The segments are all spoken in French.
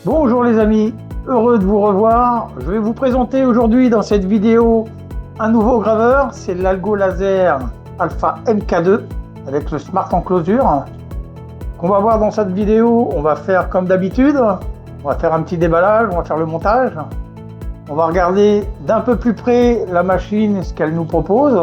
Bonjour les amis, heureux de vous revoir. Je vais vous présenter aujourd'hui dans cette vidéo un nouveau graveur, c'est l'Algo Laser Alpha MK2 avec le Smart Enclosure. Qu'on va voir dans cette vidéo, on va faire comme d'habitude, on va faire un petit déballage, on va faire le montage. On va regarder d'un peu plus près la machine, ce qu'elle nous propose.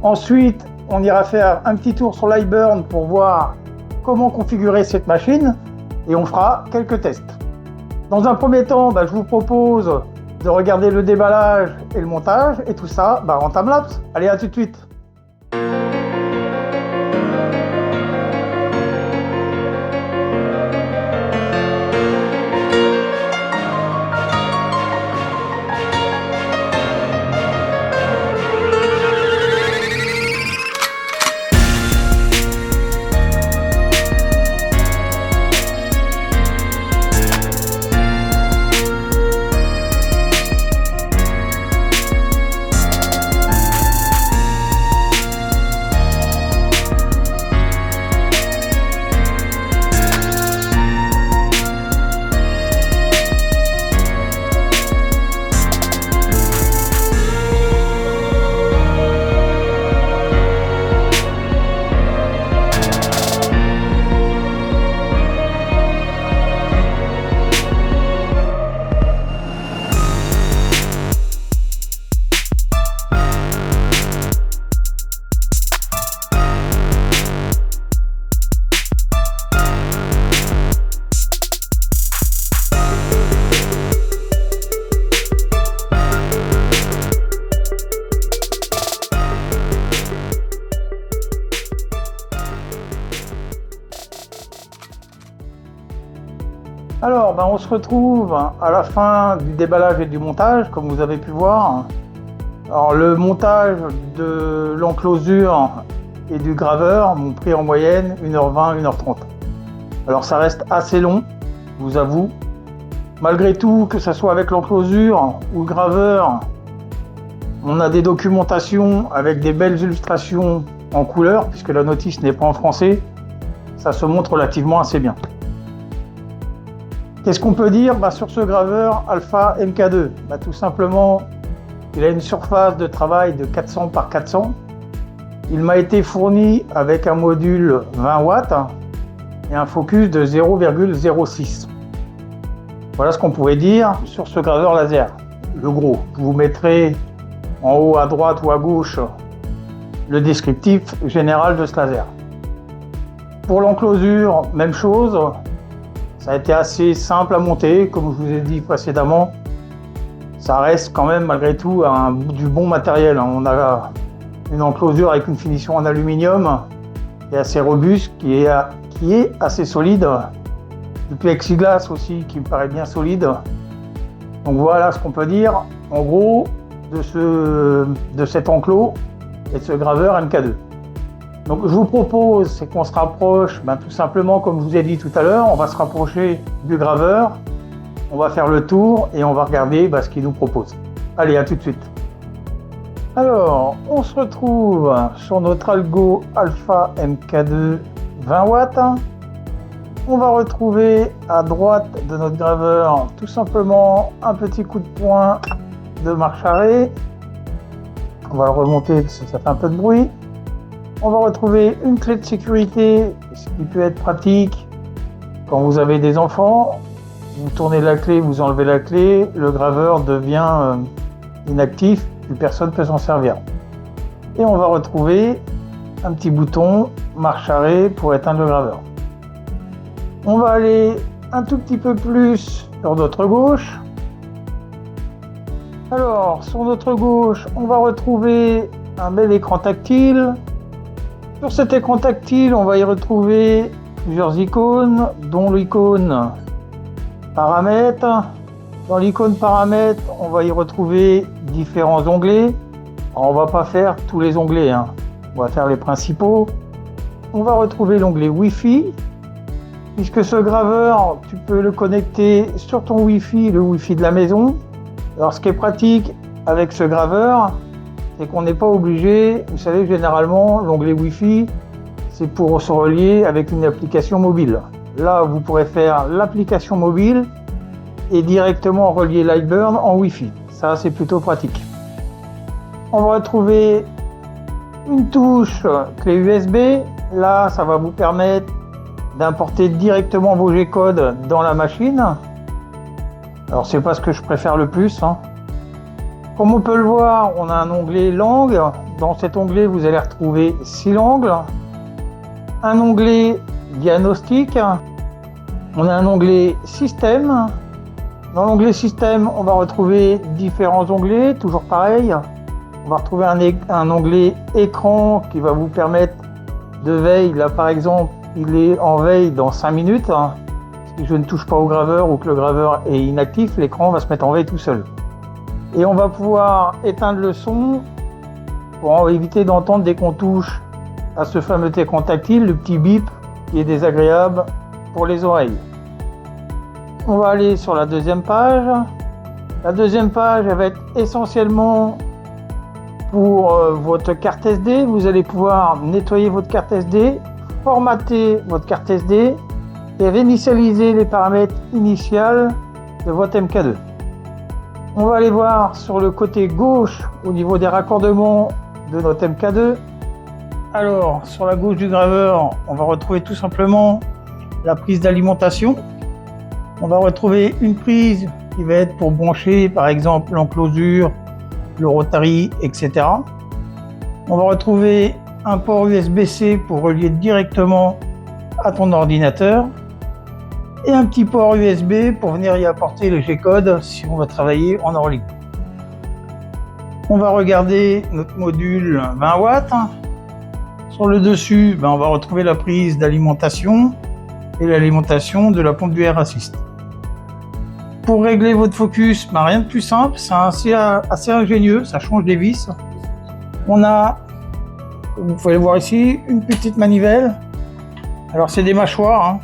Ensuite, on ira faire un petit tour sur l'iBurn pour voir comment configurer cette machine et on fera quelques tests. Dans un premier temps, je vous propose de regarder le déballage et le montage et tout ça en timelapse. Allez, à tout de suite. Alors, on se retrouve à la fin du déballage et du montage, comme vous avez pu voir. Alors, le montage de l'enclosure et du graveur m'ont pris en moyenne 1h20, 1h30. Alors, ça reste assez long, je vous avoue. Malgré tout, que ce soit avec l'enclosure ou le graveur, on a des documentations avec des belles illustrations en couleur, puisque la notice n'est pas en français. Ça se montre relativement assez bien. Qu'est-ce qu'on peut dire sur ce graveur Alpha MK2 Tout simplement, il a une surface de travail de 400 par 400. Il m'a été fourni avec un module 20 watts et un focus de 0,06. Voilà ce qu'on pouvait dire sur ce graveur laser. Le gros, je vous mettrai en haut à droite ou à gauche le descriptif général de ce laser. Pour l'enclosure, même chose. Ça a été assez simple à monter, comme je vous ai dit précédemment. Ça reste quand même malgré tout du bon matériel. On a une enclosure avec une finition en aluminium qui est assez robuste, qui est assez solide. Du plexiglas aussi qui me paraît bien solide. Donc voilà ce qu'on peut dire en gros de cet enclos et de ce graveur MK2. Donc je vous propose, c'est qu'on se rapproche, tout simplement comme je vous ai dit tout à l'heure, on va se rapprocher du graveur, on va faire le tour et on va regarder ce qu'il nous propose. Allez, à tout de suite. Alors, on se retrouve sur notre Algo Alpha MK2 20 watts. On va retrouver à droite de notre graveur tout simplement un petit coup de poing de marche arrêt. On va le remonter parce que ça fait un peu de bruit. On va retrouver une clé de sécurité, ce qui peut être pratique quand vous avez des enfants. Vous tournez la clé, vous enlevez la clé, le graveur devient inactif, plus personne ne peut s'en servir. Et on va retrouver un petit bouton marche arrêt pour éteindre le graveur. On va aller un tout petit peu plus sur notre gauche. Alors, sur notre gauche, on va retrouver un bel écran tactile. Sur cet écran tactile, on va y retrouver plusieurs icônes, dont l'icône paramètres. Dans l'icône paramètres, on va y retrouver différents onglets. Alors, on va pas faire tous les onglets, on va faire les principaux. On va retrouver l'onglet Wi-Fi, puisque ce graveur, tu peux le connecter sur ton Wi-Fi, le Wi-Fi de la maison. Alors, ce qui est pratique avec ce graveur, c'est qu'on n'est pas obligé, vous savez, généralement, l'onglet Wi-Fi, c'est pour se relier avec une application mobile. là vous pourrez faire l'application mobile et directement relier Lightburn en Wi-Fi. Ça, c'est plutôt pratique. On va retrouver une touche clé USB. Là, ça va vous permettre d'importer directement vos G-codes dans la machine. Alors, c'est pas ce que je préfère le plus, hein. Comme on peut le voir, on a un onglet langue. Dans cet onglet, vous allez retrouver 6 langues. Un onglet diagnostic. On a un onglet système. Dans l'onglet système, on va retrouver différents onglets, toujours pareil. On va retrouver un onglet écran qui va vous permettre de veille. Là, par exemple, il est en veille dans 5 minutes. Si je ne touche pas au graveur ou que le graveur est inactif, l'écran va se mettre en veille tout seul. Et on va pouvoir éteindre le son pour éviter d'entendre dès qu'on touche à ce fameux écran tactile, le petit bip qui est désagréable pour les oreilles. On va aller sur la deuxième page. La deuxième page, elle va être essentiellement pour votre carte SD. Vous allez pouvoir nettoyer votre carte SD, formater votre carte SD et réinitialiser les paramètres initiaux de votre MK2. On va aller voir sur le côté gauche au niveau des raccordements de notre MK2. Alors, sur la gauche du graveur, on va retrouver tout simplement la prise d'alimentation. On va retrouver une prise qui va être pour brancher par exemple l'enclosure, le rotary, etc. On va retrouver un port USB-C pour relier directement à ton ordinateur et un petit port USB pour venir y apporter le G-code si on va travailler en hors ligne. On va regarder notre module 20 watts. Sur le dessus, on va retrouver la prise d'alimentation et l'alimentation de la pompe du Air Assist. Pour régler votre focus, rien de plus simple, c'est assez ingénieux, ça change des vis. On a, vous pouvez le voir ici, une petite manivelle. Alors c'est des mâchoires, hein.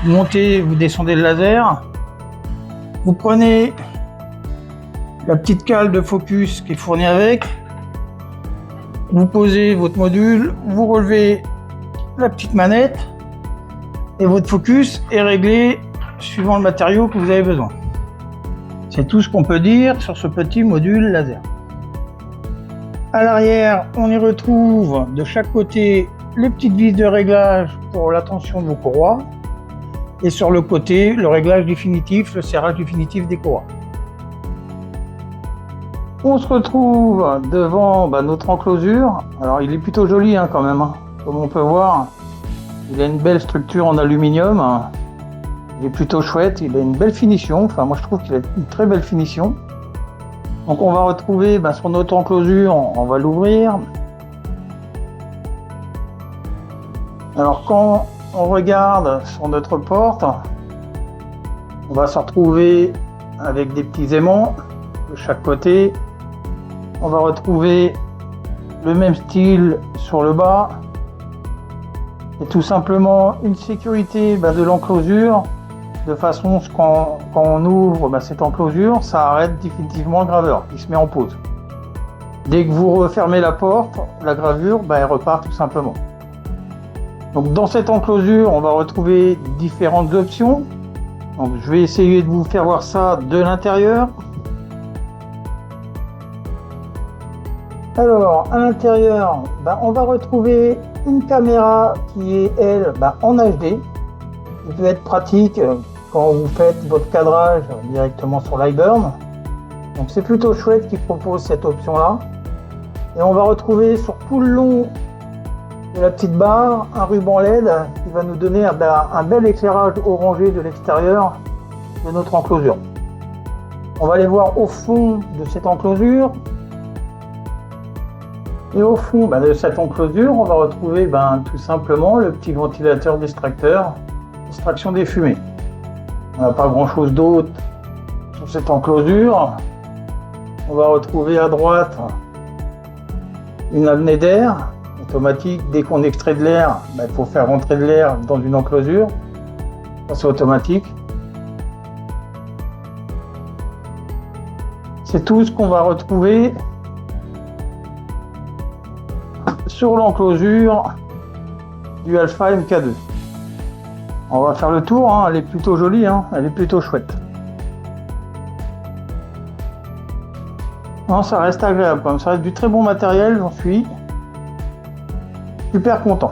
Vous montez, vous descendez le laser. Vous prenez la petite cale de focus qui est fournie avec. Vous posez votre module, vous relevez la petite manette et votre focus est réglé suivant le matériau que vous avez besoin. C'est tout ce qu'on peut dire sur ce petit module laser. À l'arrière, on y retrouve de chaque côté les petites vis de réglage pour la tension de vos courroies et sur le côté, le réglage définitif, le serrage définitif des courroies. On se retrouve devant notre enclosure. Alors il est plutôt joli quand même, hein. Comme on peut voir, il a une belle structure en aluminium. Il est plutôt chouette, il a une belle finition. Enfin, moi je trouve qu'il a une très belle finition. Donc on va retrouver sur notre enclosure, on va l'ouvrir. Alors quand on regarde sur notre porte, on va se retrouver avec des petits aimants de chaque côté. On va retrouver le même style sur le bas. Et tout simplement une sécurité de l'enclosure, de façon que quand on ouvre cette enclosure, ça arrête définitivement le graveur, il se met en pause. Dès que vous refermez la porte, la gravure elle repart tout simplement. Donc dans cette enclosure, on va retrouver différentes options. Donc je vais essayer de vous faire voir ça de l'intérieur. Alors à l'intérieur, on va retrouver une caméra qui est elle en HD. Il peut être pratique quand vous faites votre cadrage directement sur Lightburn. Donc c'est plutôt chouette qu'il propose cette option là. Et on va retrouver sur tout le long de la petite barre un ruban LED qui va nous donner un bel éclairage orangé de l'extérieur de notre enclosure. On va aller voir au fond de cette enclosure. Et au fond de cette enclosure, on va retrouver tout simplement le petit ventilateur d'extracteur, extraction des fumées. On n'a pas grand chose d'autre sur cette enclosure. On va retrouver à droite une apnée d'air automatique. Dès qu'on extrait de l'air, il faut faire rentrer de l'air dans une enclosure. Ça, c'est automatique. C'est tout ce qu'on va retrouver sur l'enclosure du Alpha MK2. On va faire le tour, hein. Elle est plutôt jolie, hein. Elle est plutôt chouette. Non, ça reste agréable, comme ça reste du très bon matériel, j'en suis super content.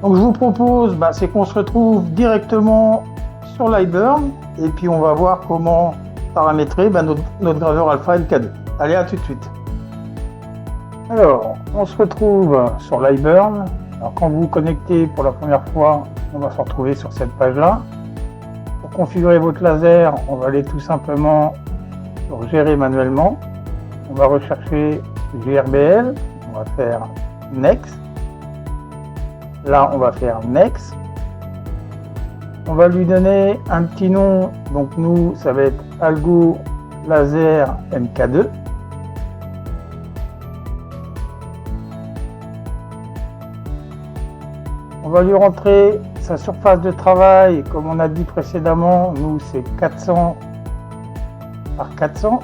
Donc je vous propose, c'est qu'on se retrouve directement sur Lightburn et puis on va voir comment paramétrer notre graveur Alpha MK2. Allez, à tout de suite. Alors, on se retrouve sur Lightburn. Alors quand vous vous connectez pour la première fois, on va se retrouver sur cette page-là. Pour configurer votre laser, on va aller tout simplement sur Gérer manuellement. On va rechercher GRBL, on va faire Next. Là, on va faire Next. On va lui donner un petit nom. Donc nous, ça va être Algo Laser MK2. On va lui rentrer sa surface de travail. Comme on a dit précédemment, nous, c'est 400 par 400.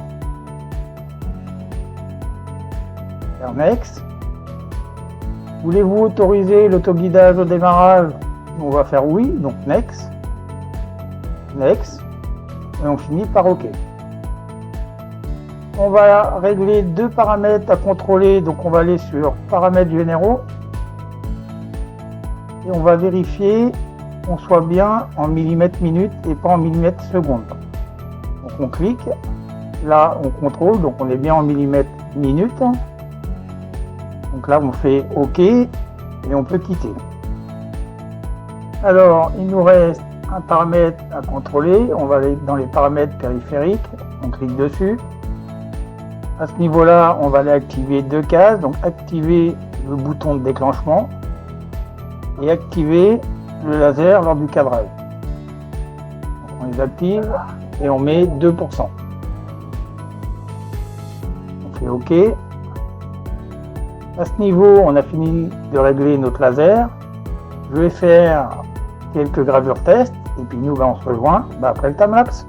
Faire Next. Voulez-vous autoriser l'autoguidage au démarrage? On va faire oui, donc Next. Next. Et on finit par OK. On va régler deux paramètres à contrôler. Donc on va aller sur Paramètres généraux. Et on va vérifier qu'on soit bien en millimètres minute et pas en millimètres seconde. Donc on clique. Là, on contrôle. Donc on est bien en millimètres minute. Donc là, on fait OK et on peut quitter. Alors, il nous reste un paramètre à contrôler. On va aller dans les paramètres périphériques. On clique dessus. À ce niveau-là, on va aller activer deux cases. Donc, activer le bouton de déclenchement et activer le laser lors du cadrage. Donc, on les active et on met 2%. On fait OK. À ce niveau, on a fini de régler notre laser. Je vais faire quelques gravures test et puis nous, on se rejoint après le timelapse.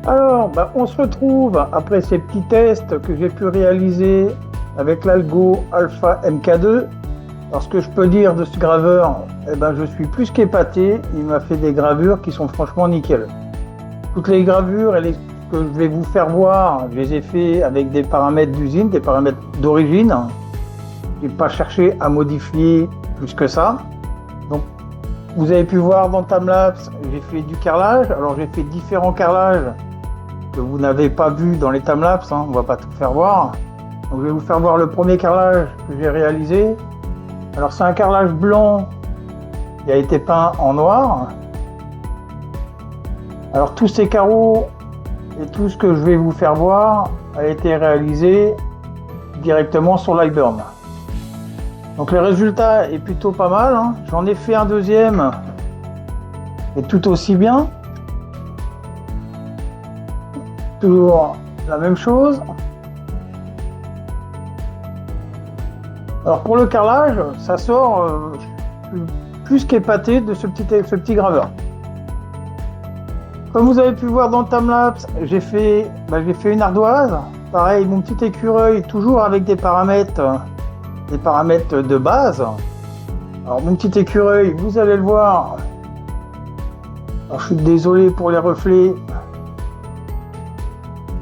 Alors, on se retrouve après ces petits tests que j'ai pu réaliser avec l'Algo Alpha MK2. Alors, ce que je peux dire de ce graveur, je suis plus qu'épaté. Il m'a fait des gravures qui sont franchement nickel. Toutes les gravures que je vais vous faire voir, je les ai fait avec des paramètres d'usine, des paramètres d'origine. Je n'ai pas cherché à modifier plus que ça. Donc, vous avez pu voir dans le timelapse, j'ai fait du carrelage. Alors, j'ai fait différents carrelages que vous n'avez pas vu dans les timelapse, on ne va pas tout faire voir. Donc je vais vous faire voir le premier carrelage que j'ai réalisé. Alors c'est un carrelage blanc qui a été peint en noir. Alors tous ces carreaux et tout ce que je vais vous faire voir a été réalisé directement sur l'iBurn. Donc le résultat est plutôt pas mal, hein. J'en ai fait un deuxième et tout aussi bien. Toujours la même chose. Alors pour le carrelage, ça sort plus qu'épaté de ce petit graveur. Comme vous avez pu voir dans le timelapse, j'ai fait une ardoise. Pareil, mon petit écureuil, toujours avec des paramètres de base. Alors mon petit écureuil, vous allez le voir. Alors, je suis désolé pour les reflets.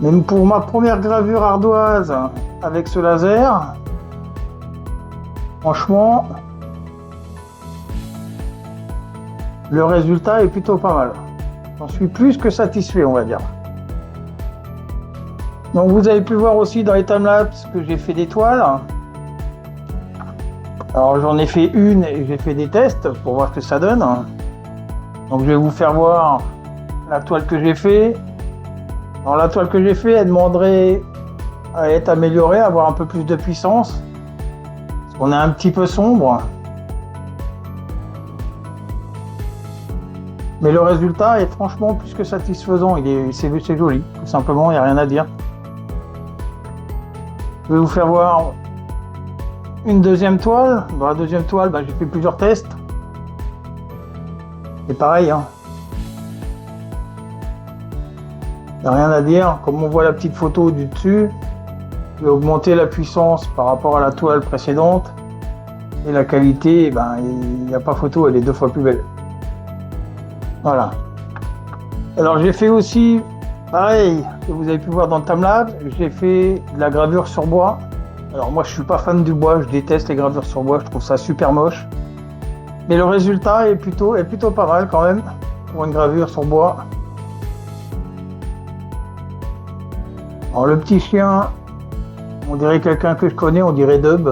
Même pour ma première gravure ardoise avec ce laser, franchement, le résultat est plutôt pas mal. J'en suis plus que satisfait, on va dire. Donc vous avez pu voir aussi dans les timelapses que j'ai fait des toiles. Alors j'en ai fait une et j'ai fait des tests pour voir ce que ça donne. Donc je vais vous faire voir la toile que j'ai fait. Alors la toile que j'ai fait, elle demanderait à être améliorée, à avoir un peu plus de puissance. Parce qu'on est un petit peu sombre. Mais le résultat est franchement plus que satisfaisant. C'est joli, tout simplement, il n'y a rien à dire. Je vais vous faire voir une deuxième toile. Dans la deuxième toile, j'ai fait plusieurs tests. C'est pareil, hein. Il n'y a rien à dire. Comme on voit la petite photo du dessus, je vais augmenter la puissance par rapport à la toile précédente. Et la qualité, il n'y a pas photo, elle est 2 fois plus belle. Voilà. Alors j'ai fait aussi, pareil, que vous avez pu voir dans le timelapse, j'ai fait de la gravure sur bois. Alors moi je suis pas fan du bois, je déteste les gravures sur bois, je trouve ça super moche. Mais le résultat est plutôt pas mal quand même, pour une gravure sur bois. Alors le petit chien, on dirait quelqu'un que je connais, on dirait Dub.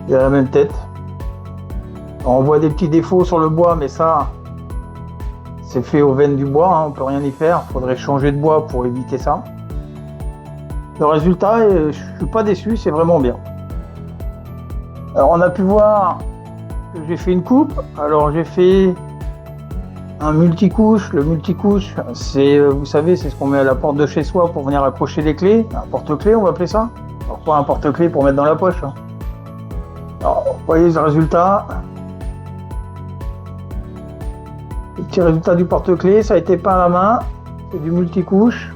Il a la même tête. On voit des petits défauts sur le bois, mais ça, c'est fait aux veines du bois, hein, on peut rien y faire. Il faudrait changer de bois pour éviter ça. Le résultat, je suis pas déçu, c'est vraiment bien. Alors on a pu voir que j'ai fait une coupe. Alors j'ai fait un multicouche. Le multicouche, c'est, vous savez, c'est ce qu'on met à la porte de chez soi pour venir accrocher les clés. Un porte-clés, on va appeler ça. Alors pas un porte-clés pour mettre dans la poche, hein. Alors, vous voyez le résultat. Le petit résultat du porte-clés, ça a été peint à la main, c'est du multicouche.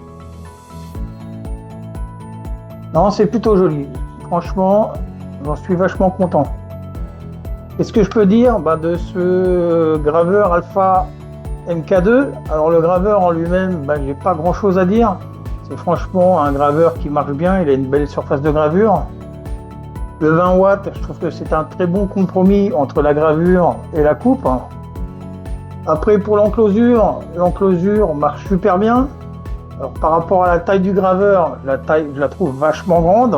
Non, c'est plutôt joli. Franchement, j'en suis vachement content. Qu'est-ce que je peux dire de ce graveur Alpha MK2? Alors le graveur en lui-même, j'ai pas grand-chose à dire. C'est franchement un graveur qui marche bien, il a une belle surface de gravure. Le 20 watts, je trouve que c'est un très bon compromis entre la gravure et la coupe. Après pour l'enclosure marche super bien. Alors par rapport à la taille du graveur, la taille je la trouve vachement grande.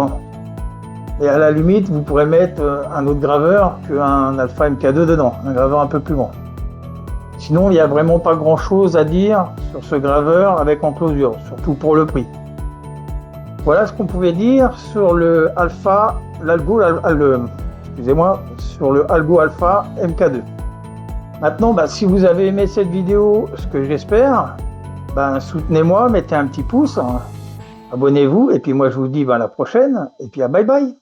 Et à la limite, vous pourrez mettre un autre graveur qu'un Alpha MK2 dedans, un graveur un peu plus grand. Sinon, il n'y a vraiment pas grand chose à dire sur ce graveur avec enclosure, surtout pour le prix. Voilà ce qu'on pouvait dire sur le sur le Algo Alpha MK2. Maintenant, si vous avez aimé cette vidéo, ce que j'espère, soutenez-moi, mettez un petit pouce, hein, abonnez-vous, et puis moi je vous dis à la prochaine, et puis bye bye.